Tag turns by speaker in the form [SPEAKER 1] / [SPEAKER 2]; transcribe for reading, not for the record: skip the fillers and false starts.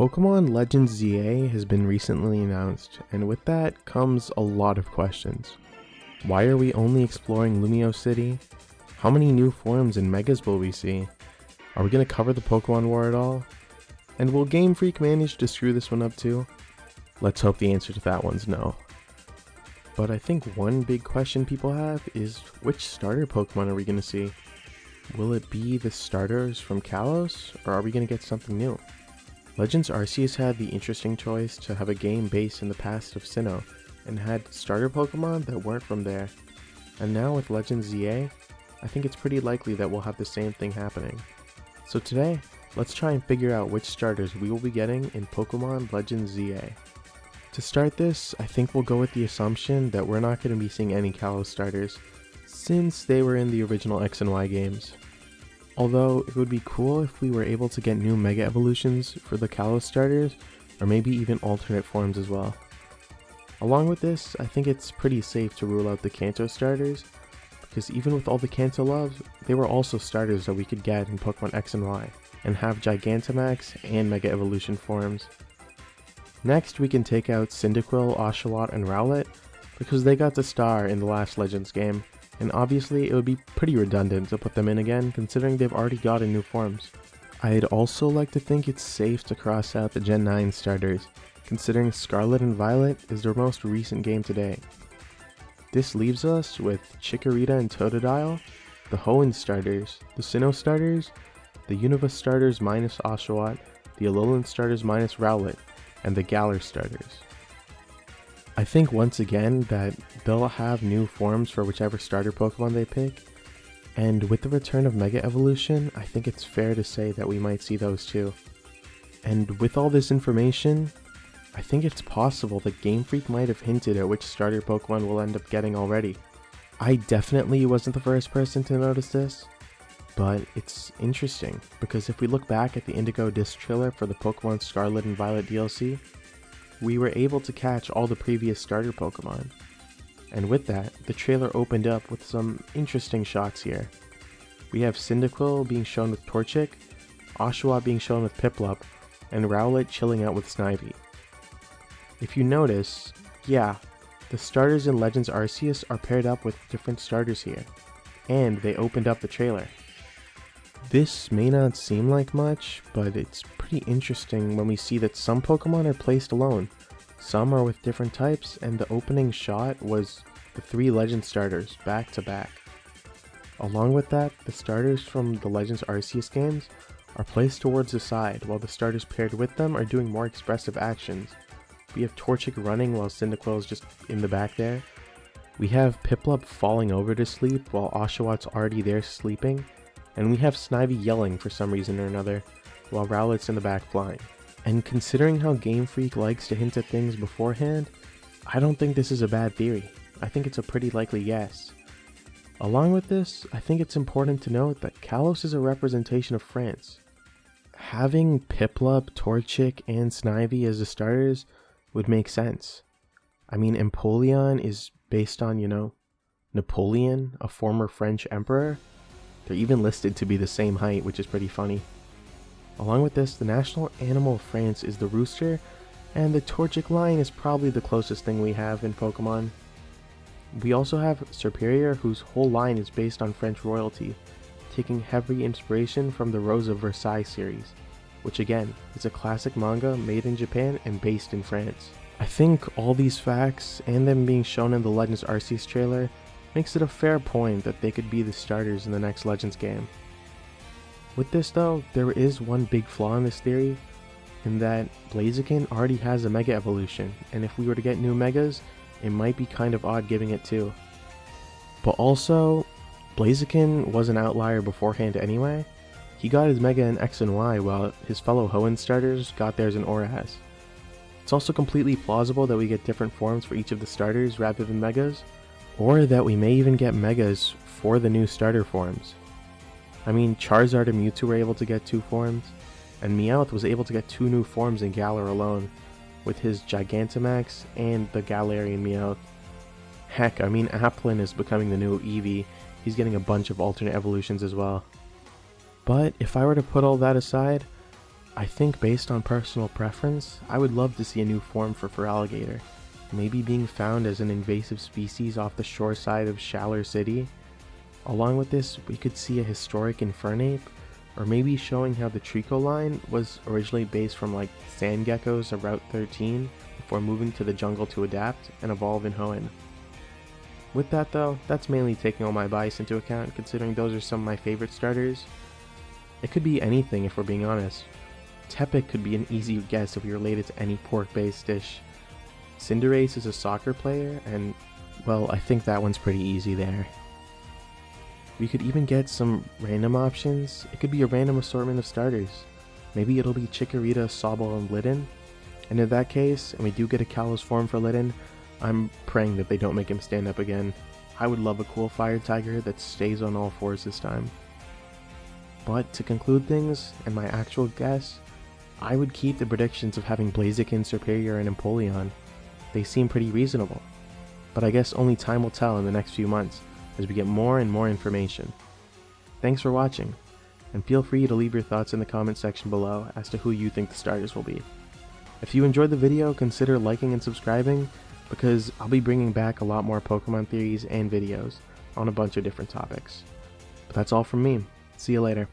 [SPEAKER 1] Pokemon Legends ZA has been recently announced, and with that comes a lot of questions. Why are we only exploring Lumio City? How many new forms and megas will we see? Are we going to cover the Pokemon War at all? And will Game Freak manage to screw this one up too? Let's hope the answer to that one's no. But I think one big question people have is, which starter Pokemon are we going to see? Will it be the starters from Kalos, or are we going to get something new? Legends Arceus had the interesting choice to have a game based in the past of Sinnoh, and had starter Pokemon that weren't from there. And now with Legends ZA, I think it's pretty likely that we'll have the same thing happening. So today, let's try and figure out which starters we will be getting in Pokemon Legends ZA. To start this, I think we'll go with the assumption that we're not going to be seeing any Kalos starters, since they were in the original X and Y games. Although it would be cool if we were able to get new Mega Evolutions for the Kalos starters, or maybe even alternate forms as well. Along with this, I think it's pretty safe to rule out the Kanto starters, because even with all the Kanto love, they were also starters that we could get in Pokemon X and Y, and have Gigantamax and Mega Evolution forms. Next, we can take out Cyndaquil, Oshawott, and Rowlet, because they got the star in the last Legends game, and obviously it would be pretty redundant to put them in again considering they've already gotten new forms. I'd also like to think it's safe to cross out the Gen 9 starters, considering Scarlet and Violet is their most recent game to date. This leaves us with Chikorita and Totodile, the Hoenn starters, the Sinnoh starters, the Unova starters minus Oshawott, the Alolan starters minus Rowlet, and the Galar starters. I think once again that they'll have new forms for whichever starter Pokemon they pick, and with the return of Mega Evolution, I think it's fair to say that we might see those too. And with all this information, I think it's possible that Game Freak might have hinted at which starter Pokemon we'll end up getting already. I definitely wasn't the first person to notice this, but it's interesting, because if we look back at the Indigo disc trailer for the Pokemon Scarlet and Violet DLC, we were able to catch all the previous starter Pokemon. And with that, the trailer opened up with some interesting shots here. We have Cyndaquil being shown with Torchic, Oshawott being shown with Piplup, and Rowlet chilling out with Snivy. If you notice, yeah, the starters in Legends Arceus are paired up with different starters here, and they opened up the trailer. This may not seem like much, but it's pretty interesting when we see that some Pokemon are placed alone, some are with different types, and the opening shot was the 3 Legend starters back to back. Along with that, the starters from the Legends Arceus games are placed towards the side, while the starters paired with them are doing more expressive actions. We have Torchic running while Cyndaquil is just in the back there. We have Piplup falling over to sleep while Oshawott's already there sleeping. And we have Snivy yelling for some reason or another, while Rowlet's in the back flying. And considering how Game Freak likes to hint at things beforehand, I don't think this is a bad theory. I think it's a pretty likely yes. Along with this, I think it's important to note that Kalos is a representation of France. Having Piplup, Torchic, and Snivy as the starters would make sense. I mean, Empoleon is based on, Napoleon, a former French emperor. They're even listed to be the same height, which is pretty funny. Along with this, the national animal of France is the rooster, and the Torchic lion is probably the closest thing we have in Pokemon. We also have Serperior, whose whole line is based on French royalty, taking heavy inspiration from the Rose of Versailles series, which again, is a classic manga made in Japan and based in France. I think all these facts, and them being shown in the Legends Arceus trailer, makes it a fair point that they could be the starters in the next Legends game. With this though, there is one big flaw in this theory, in that Blaziken already has a Mega Evolution, and if we were to get new Megas, it might be kind of odd giving it too. But also, Blaziken was an outlier beforehand anyway. He got his Mega in X and Y while his fellow Hoenn starters got theirs in Oras. It's also completely plausible that we get different forms for each of the starters rather than Megas, or that we may even get Megas for the new starter forms. I mean, Charizard and Mewtwo were able to get 2 forms, and Meowth was able to get 2 new forms in Galar alone, with his Gigantamax and the Galarian Meowth. Heck, I mean, Applin is becoming the new Eevee. He's getting a bunch of alternate evolutions as well. But if I were to put all that aside, I think based on personal preference, I would love to see a new form for Feraligatr. Maybe being found as an invasive species off the shore side of Shaller City. Along with this, we could see a historic Infernape, or maybe showing how the Trico line was originally based from like sand geckos of Route 13 before moving to the jungle to adapt and evolve in Hoenn. With that though, that's mainly taking all my bias into account, considering those are some of my favorite starters. It could be anything if we're being honest. Tepig could be an easy guess if we relate it to any pork-based dish. Cinderace is a soccer player, and well, I think that one's pretty easy there. We could even get some random options. It could be a random assortment of starters. Maybe it'll be Chikorita, Sobble, and Litten. And in that case, and we do get a Kalos form for Litten, I'm praying that they don't make him stand up again. I would love a cool Fire Tiger that stays on all fours this time. But to conclude things, and my actual guess, I would keep the predictions of having Blaziken, Serperior, and Empoleon. They seem pretty reasonable. But I guess only time will tell in the next few months as we get more and more information. Thanks for watching, and feel free to leave your thoughts in the comment section below as to who you think the starters will be. If you enjoyed the video, consider liking and subscribing, because I'll be bringing back a lot more Pokemon theories and videos on a bunch of different topics. But that's all from me. See you later.